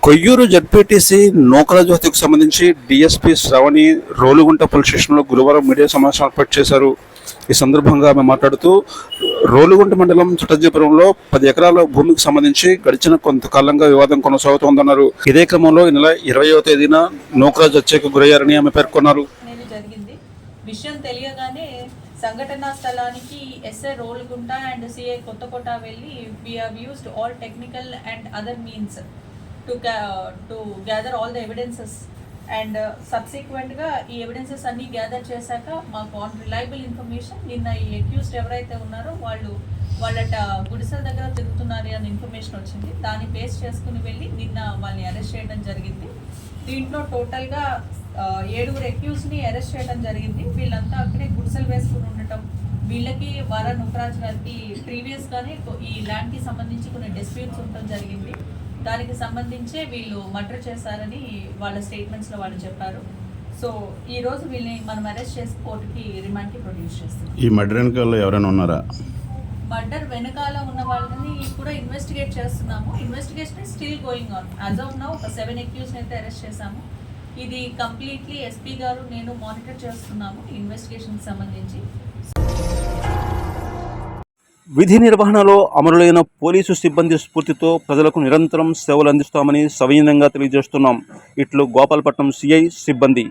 Koyyuru ZPTC Nookaraju హత్యకు సంబంధించి DSP Shravani Rolugunta police స్టేషన్లో గురువారం మీడియా సమావేశం ఏర్పాటు చేశారు. ఈ సందర్భంగా ఆమె మాట్లాడుతూ రోలుగుంట మండలం చుట్టజీపురంలో 10 ఎకరాల భూమికి సంబంధించి గడిచిన కొంతకాలంగా వివాదం కొనసాగుతోందన్నారు. ఇదే క్రమంలో ఈ నెల 20వ తేదీన నూకరాజు హత్యకు గురయ్యారని ఆమె పేర్కొన్నారు. విషయం తెలియగానే సంఘటనా స్థలానికి SI Rolugunta and CI Kothakota వెళ్ళి we have used all technical and other means to gather all the evidences and సబ్సిక్వెంట్గా ఈ ఎవిడెన్సెస్ అన్నీ గ్యాదర్ చేశాక మాకు ఆన్ రిలయబుల్ ఇన్ఫర్మేషన్ నిన్న ఈ అక్యూస్డ్ ఎవరైతే ఉన్నారో వాళ్ళ గుడిసెల దగ్గర తిరుగుతున్నారు అని ఇన్ఫర్మేషన్ వచ్చింది. దాన్ని బేస్ చేసుకుని వెళ్ళి నిన్న వాళ్ళని అరెస్ట్ చేయడం జరిగింది. దీంట్లో టోటల్గా 7 అక్యూస్ని అరెస్ట్ చేయడం జరిగింది. వీళ్ళంతా అక్కడే గుడిసెలు వేసుకుని ఉండటం, వీళ్ళకి వారా నూకరాజు గారికి ప్రీవియస్గానే ఈ ల్యాండ్కి సంబంధించి కొన్ని డిస్ప్యూట్స్ ఉండటం జరిగింది. దానికి సంబంధించే వీళ్ళు మర్డర్ చేశారని వాళ్ళ స్టేట్మెంట్స్లో వాళ్ళు చెప్పారు. సో ఈ రోజు వీళ్ళని మనం అరెస్ట్ చేసి కోర్టుకి రిమాండ్కి ప్రొడ్యూస్ చేస్తాం. ఈ మర్డర్ వెనకాల ఎవరైనా ఉన్నారా? మర్డర్ వెనకాల ఉన్న వాళ్ళని కూడా ఇన్వెస్టిగేట్ చేస్తున్నాము. Investigation still going on. As of now ఒక 7 అక్యూస్ని అయితే అరెస్ట్ చేశాము. ఇది కంప్లీట్లీ ఎస్పీ గారు నేను మానిటర్ చేస్తున్నాము ఇన్వెస్టిగేషన్కి సంబంధించి. విధి నిర్వహణలో అమరులైన పోలీసు సిబ్బంది స్ఫూర్తితో ప్రజలకు నిరంతరం సేవలు అందిస్తామని సవినయంగా తెలియజేస్తున్నాం. ఇట్లు గోపాలపట్నం సిఐ సిబ్బంది.